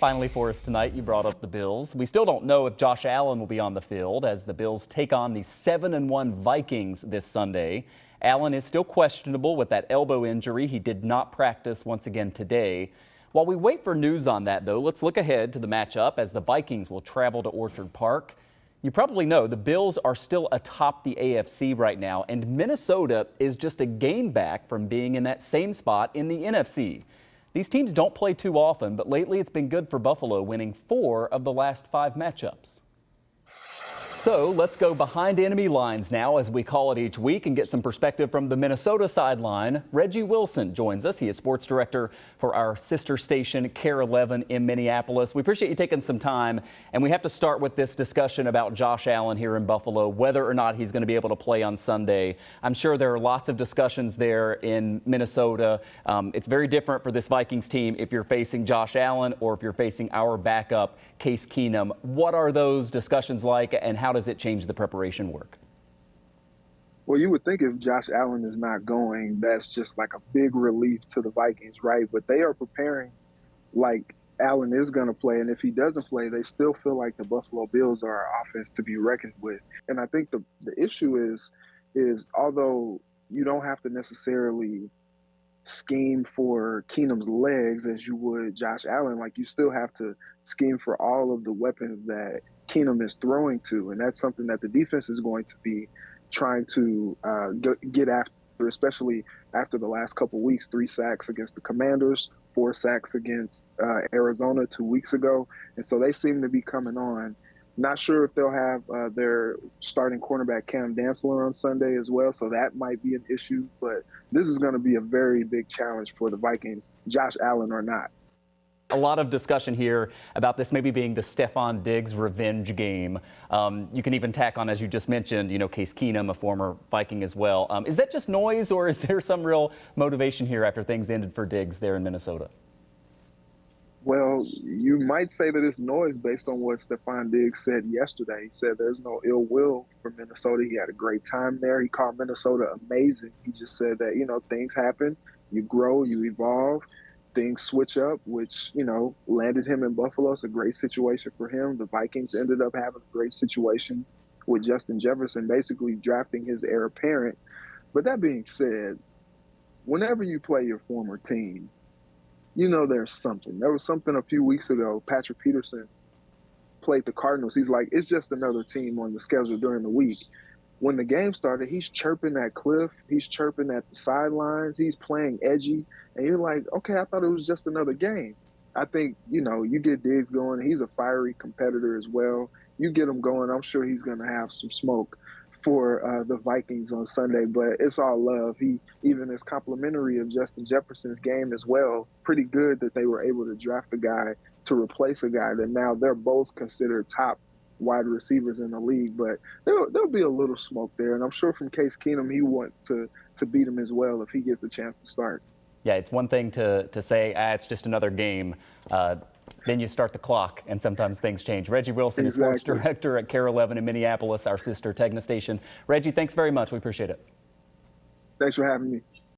Finally for us tonight, you brought up the Bills. We still don't know if Josh Allen will be on the field as the Bills take on the 7-1 Vikings this Sunday. Allen is still questionable with that elbow injury. He did not practice once again today. While we wait for news on that, though, let's look ahead to the matchup as the Vikings will travel to Orchard Park. You probably know the Bills are still atop the AFC right now, and Minnesota is just a game back from being in that same spot in the NFC. These teams don't play too often, but lately it's been good for Buffalo, winning 4 of the last 5 matchups. So let's go behind enemy lines now, as we call it each week, and get some perspective from the Minnesota sideline. Reggie Wilson joins us. He is sports director for our sister station, KARE 11 in Minneapolis. We appreciate you taking some time, and we have to start with this discussion about Josh Allen here in Buffalo, whether or not he's going to be able to play on Sunday. I'm sure there are lots of discussions there in Minnesota. It's very different for this Vikings team if you're facing Josh Allen or if you're facing our backup, Case Keenum. What are those discussions like, and how does it change the preparation work? Well, you would think if Josh Allen is not going, that's just like a big relief to the Vikings, right? But they are preparing like Allen is going to play. And if he doesn't play, they still feel like the Buffalo Bills are an offense to be reckoned with. And I think the issue is although you don't have to necessarily scheme for Keenum's legs as you would Josh Allen, like you still have to scheme for all of the weapons that Keenum is throwing to, and that's something that the defense is going to be trying to get after, especially after the last couple weeks. 3 sacks against the Commanders, 4 sacks against Arizona 2 weeks ago, and so they seem to be coming on. Not sure if they'll have their starting cornerback Cam Dantzler on Sunday as well, so that might be an issue, but this is going to be a very big challenge for the Vikings, Josh Allen or not. A lot of discussion here about this maybe being the Stephon Diggs revenge game. You can even tack on, as you just mentioned, Case Keenum, a former Viking as well. Is that just noise, or is there some real motivation here after things ended for Diggs there in Minnesota? Well, you might say that it's noise based on what Stephon Diggs said yesterday. He said there's no ill will for Minnesota. He had a great time there. He called Minnesota amazing. He just said that, things happen, you grow, you evolve. Things switch up, which, landed him in Buffalo. It's a great situation for him. The Vikings ended up having a great situation with Justin Jefferson, basically drafting his heir apparent. But that being said, whenever you play your former team, there's something. There was something a few weeks ago. Patrick Peterson played the Cardinals. He's like, it's just another team on the schedule during the week. When the game started, he's chirping at Cliff. He's chirping at the sidelines. He's playing edgy. And you're like, okay, I thought it was just another game. I think, you get Diggs going. He's a fiery competitor as well. You get him going, I'm sure he's going to have some smoke for the Vikings on Sunday. But it's all love. He even is complimentary of Justin Jefferson's game as well. Pretty good that they were able to draft a guy to replace a guy that now they're both considered top wide receivers in the league, but there'll be a little smoke there, and I'm sure from Case Keenum, he wants to beat him as well if he gets a chance to start. Yeah, it's one thing to say, it's just another game. Then you start the clock, and sometimes things change. Reggie Wilson is sports director at KARE 11 in Minneapolis, our sister Tegna station. Reggie, thanks very much. We appreciate it. Thanks for having me.